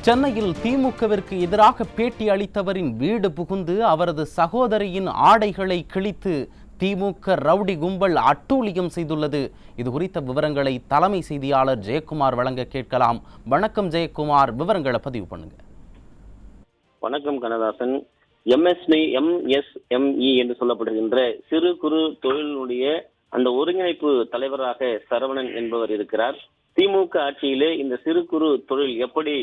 சென்னையில் திமுகவிற்கு எதிராக பேட்டி அளித்தவரின் வீடு புகுந்து அவரது சகோதரியின் ஆடைகளை கிழித்து திமுக ரவுடி கும்பல் அட்டூழியம் செய்துள்ளது. இது குறித்த விவரங்களை தலைமை செய்தியாளர் ஜெயக்குமார் வழங்க கேட்கலாம். வணக்கம் ஜெயக்குமார், விவரங்களை பதிவு பண்ணுங்க. வணக்கம் கண்ணதாசன். எம்எஸ்எம்இ என்று சொல்லப்படுகின்ற சிறு குறு தொழிலுடைய அந்த ஒருங்கிணைப்பு தலைவராக சரவணன் என்பவர் இருக்கிறார். திமுக ஆட்சியிலே இந்த சிறு குறு தொழில் எப்படி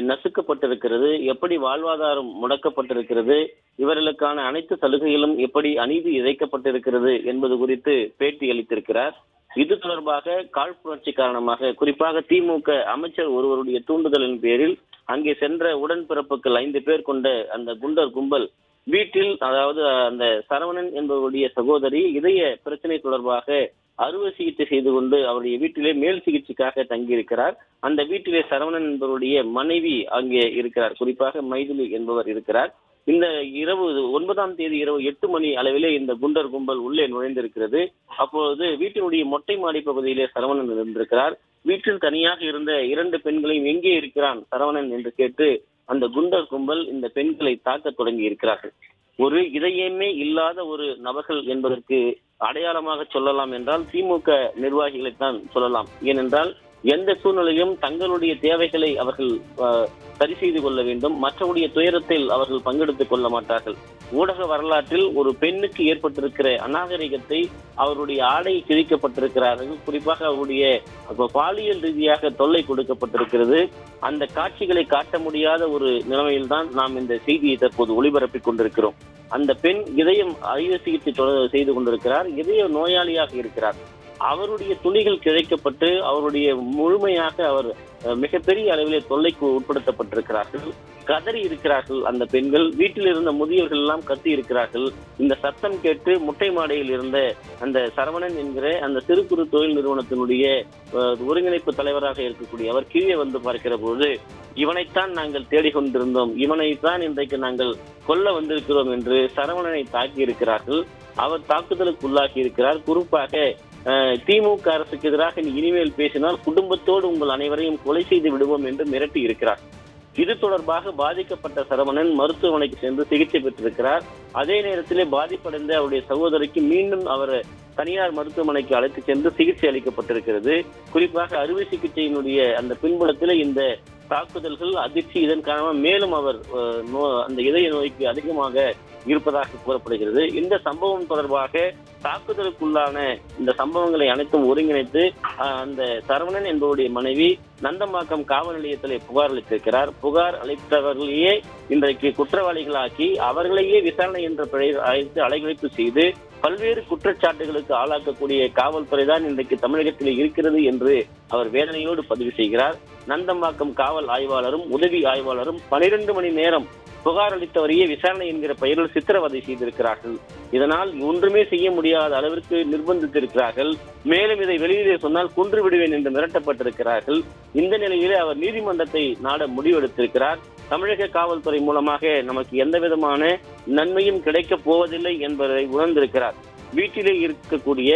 நசுக்கப்பட்டிருக்கிறது, எப்படி வாழ்வாதாரம் முடக்கப்பட்டிருக்கிறது, இவர்களுக்கான அனைத்து சலுகைகளும் எப்படி அநீதி இழைக்கப்பட்டிருக்கிறது என்பது குறித்து பேட்டி அளித்திருக்கிறார். இது தொடர்பாக காழ்ப்புணர்ச்சி காரணமாக குறிப்பாக திமுக அமைச்சர் ஒருவருடைய தூண்டுதலின் பேரில் அங்கே சென்ற உடன்பிறப்புகள் 5 பேர் கொண்ட அந்த குண்டர் கும்பல் வீட்டில், அதாவது அந்த சரவணன் என்பவருடைய சகோதரி இதய பிரச்சனை தொடர்பாக அறுவை சிகிச்சை செய்து கொண்டு அவருடைய வீட்டிலே மேல் சிகிச்சைக்காக தங்கியிருக்கிறார். அந்த வீட்டிலே சரவணன் என்பவருடைய மனைவி அங்கே இருக்கிறார். குறிப்பாக மைதிலி என்பவர் இருக்கிறார். இந்த இரவு 9ஆம் தேதி இரவு 8 மணி அளவிலே இந்த குண்டர் கும்பல் உள்ளே நுழைந்திருக்கிறது. அப்பொழுது வீட்டினுடைய மொட்டை மாடி பகுதியிலே சரவணன் இருந்திருக்கிறார். வீட்டில் தனியாக இருந்த 2 பெண்களையும் எங்கே இருக்கிறான் சரவணன் என்று கேட்டு அந்த குண்டர் கும்பல் இந்த பெண்களை தாக்க தொடங்கி இருக்கிறார்கள். ஒரு இதயமே இல்லாத ஒரு நபர்கள் என்பதற்கு அடையாளமாக சொல்லலாம் என்றால் திமுக நிர்வாகிகளைத்தான் சொல்லலாம். ஏனென்றால் எந்த சூழ்நிலையும் தங்களுடைய தேவைகளை அவர்கள் சரி செய்து கொள்ள வேண்டும், மற்றவருடைய துயரத்தில் அவர்கள் பங்கெடுத்துக் கொள்ள மாட்டார்கள். ஊடக வரலாற்றில் ஒரு பெண்ணுக்கு ஏற்பட்டிருக்கிற அநாகரிகத்தை, அவருடைய ஆடை கிழிக்கப்பட்டிருக்கிறார்கள், குறிப்பாக அவருடைய பாலியல் ரீதியாக தொல்லை கொடுக்கப்பட்டிருக்கிறது. அந்த காட்சிகளை காட்ட முடியாத ஒரு நிலைமையில்தான் நாம் இந்த செய்தியை தற்போது ஒளிபரப்பிக் கொண்டிருக்கிறோம். அந்த பெண் இதயம் அறுவை சிகிச்சை செய்து கொண்டிருக்கிறார், இதய நோயாளியாக இருக்கிறார். அவருடைய துணிகள் கிழைக்கப்பட்டு அவருடைய முழுமையாக அவர் மிகப்பெரிய அளவிலே தொல்லைக்கு உட்படுத்தப்பட்டிருக்கிறார்கள். கதறி இருக்கிறார்கள் அந்த பெண்கள். வீட்டில் இருந்த முதியவர்கள் எல்லாம் கத்தி இருக்கிறார்கள். இந்த சத்தம் கேட்டு முட்டை மாடையில் இருந்த அந்த சரவணன் என்கிற அந்த சிறு குறு தொழில் நிறுவனத்தினுடைய ஒருங்கிணைப்பு தலைவராக இருக்கக்கூடிய அவர் கீழே வந்து பார்க்கிற போது, இவனைத்தான் நாங்கள் தேடிக்கொண்டிருந்தோம், இவனைத்தான் இன்றைக்கு நாங்கள் கொல்ல வந்திருக்கிறோம் என்று சரவணனை தாக்கி இருக்கிறார்கள். அவர் தாக்குதலுக்கு உள்ளாகி இருக்கிறார். குறிப்பாக திமுக அரசுக்கு எதிராக இனிமேல் பேசினால் குடும்பத்தோடு உங்கள் அனைவரையும் கொலை செய்து விடுவோம் என்று மிரட்டி இருக்கிறார். இது தொடர்பாக பாதிக்கப்பட்ட சரவணன் மருத்துவமனைக்கு சென்று சிகிச்சை பெற்றிருக்கிறார். அதே நேரத்திலே பாதிப்படைந்த அவருடைய சகோதரிக்கு மீண்டும் அவர் தனியார் மருத்துவமனைக்கு அழைத்து சென்று சிகிச்சை அளிக்கப்பட்டிருக்கிறது. குறிப்பாக அறுவை சிகிச்சையினுடைய அந்த பின்புலத்தில் இந்த தாக்குதல்கள் அதிர்ச்சி, இதன் காரணமாக மேலும் அவர் அந்த இதய நோய்க்கு அதிகமாக இருப்பதாக கூறப்படுகிறது. இந்த சம்பவம் தொடர்பாக தாக்குதலுக்குள்ளான இந்த சம்பவங்களை அனைத்தும் ஒருங்கிணைத்து அந்த சரவணன் என்பவருடைய மனைவி நந்தம்பாக்கம் காவல் நிலையத்திலே புகார் அளித்திருக்கிறார். புகார் அளித்தவர்களையே இன்றைக்கு குற்றவாளிகளாக்கி அவர்களையே விசாரணை என்ற பெயர் அழைத்து அலைகழிப்பு செய்து பல்வேறு குற்றச்சாட்டுகளுக்கு ஆளாக்கக்கூடிய காவல்துறை தான் இன்றைக்கு தமிழகத்தில் இருக்கிறது என்று அவர் வேதனையோடு பதிவு செய்கிறார். நந்தம்பாக்கம் காவல் ஆய்வாளரும் உதவி ஆய்வாளரும் 12 மணி நேரம் புகார் அளித்தவரையே விசாரணை என்கிற பெயரில் சித்திரவதை செய்திருக்கிறார்கள். இதனால் ஒன்றுமே செய்ய முடியாத அளவிற்கு நிர்பந்தித்திருக்கிறார்கள். மேலும் இதை வெளியிலே சொன்னால் கொன்று விடுவேன் என்று மிரட்டப்பட்டிருக்கிறார்கள். இந்த நிலையிலே அவர் நீதிமன்றத்தை நாட முடிவெடுத்திருக்கிறார். தமிழக காவல்துறை மூலமாக நமக்கு எந்த விதமான நன்மையும் கிடைக்கப் போவதில்லை என்பதை உணர்ந்திருக்கிறார். வீட்டிலே இருக்கக்கூடிய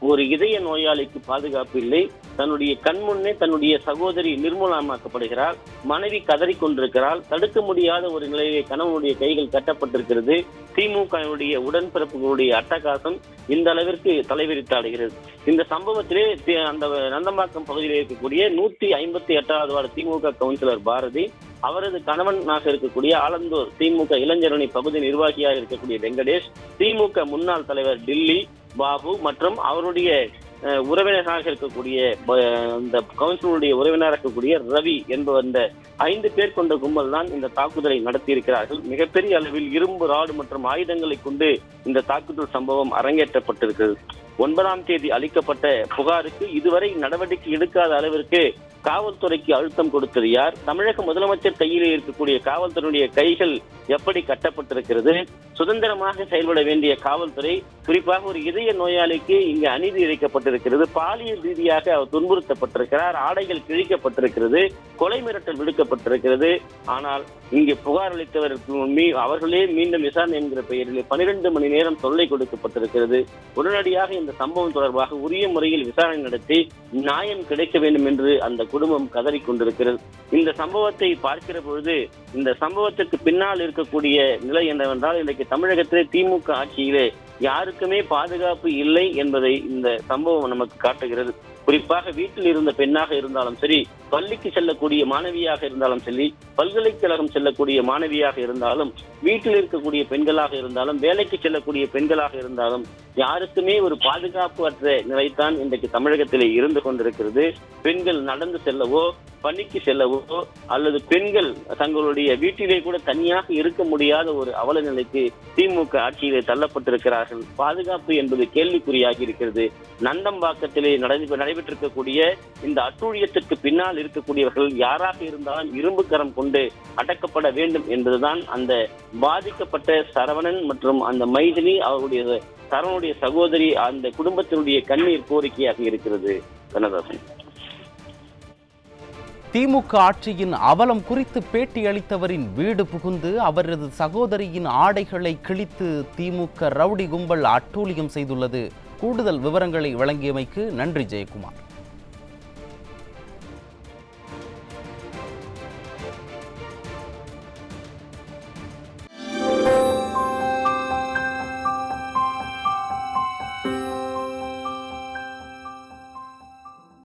ஒரு இதய நோயாளிக்கு பாதுகாப்பு இல்லை. தன்னுடைய கண்முன்னே தன்னுடைய சகோதரி நிர்மூலமாக்கப்படுகிறார். மனைவி கதறி கொண்டிருக்கிறாள். தடுக்க முடியாத ஒரு நிலையிலே கணவனுடைய கைகள் கட்டப்பட்டிருக்கிறது. திமுகவுடைய உடன்பிறப்புகளுடைய அட்டகாசம் இந்த அளவிற்கு தலைவிரித்தாடுகிறது. இந்த சம்பவத்திலே அந்த நந்தம்பாக்கம் பகுதியில் இருக்கக்கூடிய 158வது வார்டு திமுக கவுன்சிலர் பாரதி, அவரது கணவனாக இருக்கக்கூடிய ஆலந்தூர் திமுக இளைஞரணி பகுதி நிர்வாகியாக இருக்கக்கூடிய வெங்கடேஷ், திமுக முன்னாள் தலைவர் டில்லி பாபு மற்றும் அவருடைய உறவினராக இருக்கக்கூடிய இந்த கவுன்சிலருடைய உறவினராக இருக்கக்கூடிய ரவி என்பவர், இந்த 5 பேர் கொண்ட கும்பல் தான் இந்த தாக்குதலை நடத்தி இருக்கிறார்கள். மிகப்பெரிய அளவில் இரும்பு ராடு மற்றும் ஆயுதங்களை கொண்டு இந்த தாக்குதல் சம்பவம் அரங்கேற்றப்பட்டிருக்கிறது. 9ஆம் தேதி அளிக்கப்பட்ட புகாருக்கு இதுவரை நடவடிக்கை எடுக்காத அளவிற்கு காவல்துறைக்கு அழுத்தம் கொடுத்தது யார்? தமிழக முதலமைச்சர் கையிலே இருக்கக்கூடிய காவல்துறையுடைய கைகள் எப்படி கட்டப்பட்டிருக்கிறது? சுதந்திரமாக செயல்பட வேண்டிய காவல்துறை குறிப்பாக ஒரு இதய நோயாளிக்கு இங்கு அநீதி இழைக்கப்பட்டிருக்கிறது. பாலியல் ரீதியாக அவர் துன்புறுத்தப்பட்டிருக்கிறார். ஆடைகள் கிழிக்கப்பட்டிருக்கிறது. கொலை மிரட்டல் விடுக்கப்பட்டிருக்கிறது. ஆனால் இங்கே புகார் அளித்தவர்கள் அவர்களே மீண்டும் விசாரணை என்கிற பெயரில் 12 மணி நேரம் தொல்லை கொடுக்கப்பட்டிருக்கிறது. உடனடியாக இந்த சம்பவம் தொடர்பாக உரிய முறையில் விசாரணை நடத்தி நியாயம் கிடைக்க வேண்டும் என்று அந்த குடும்பம் கதறிக் கொண்டிருக்கிறது. இந்த சம்பவத்தை பார்க்கிற பொழுது இந்த சம்பவத்துக்கு பின்னால் இருக்கக்கூடிய நிலை என்னவென்றால், இன்றைக்கு தமிழகத்திலே திமுக ஆட்சியிலே யாருக்குமே பாதுகாப்பு இல்லை என்பதை இந்த சம்பவம் நமக்கு காட்டுகிறது. குறிப்பாக வீட்டில் இருந்த பெண்ணாக இருந்தாலும் சரி, பள்ளிக்கு செல்லக்கூடிய மாணவியாக இருந்தாலும் சரி, பல்கலைக்கழகம் செல்லக்கூடிய மாணவியாக இருந்தாலும், வீட்டில் இருக்கக்கூடிய பெண்களாக இருந்தாலும், வேலைக்கு செல்லக்கூடிய பெண்களாக இருந்தாலும், யாருக்குமே ஒரு பாதுகாப்பு அற்ற நிலைத்தான் இன்றைக்கு தமிழகத்திலே இருந்து கொண்டிருக்கிறது. பெண்கள் நடந்து செல்லவோ, பணிக்கு செல்லவோ, அல்லது பெண்கள் தங்களுடைய வீட்டிலே கூட தனியாக இருக்க முடியாத ஒரு அவல நிலைக்கு திமுக ஆட்சியிலே தள்ளப்பட்டிருக்கிறார்கள். பாதுகாப்பு என்பது கேள்விக்குறியாகி இருக்கிறது. நந்தம்பாக்கத்திலே நடைபெற்றிருக்கக்கூடிய இந்த அட்டூழியத்திற்கு பின்னால் இருக்கக்கூடியவர்கள் யாராக இருந்தாலும் இரும்பு கரம் கொண்டு அடக்கப்பட வேண்டும் என்பதுதான் அந்த பாதிக்கப்பட்ட சரவணன் மற்றும் அந்த மைதிலி அவருடைய சரவணுடைய சகோதரி அந்த குடும்பத்தினுடைய கண்ணீர் கோரிக்கையாக இருக்கிறது. கண்ணதாசன், திமுக ஆட்சியின் அவலம் குறித்து பேட்டி அளித்தவரின் வீடு புகுந்து அவரது சகோதரியின் ஆடைகளை கிழித்து திமுக ரவுடி கும்பல் அட்டூழியம் செய்துள்ளது. கூடுதல் விவரங்களை வழங்கியமைக்கு நன்றி ஜெயக்குமார்.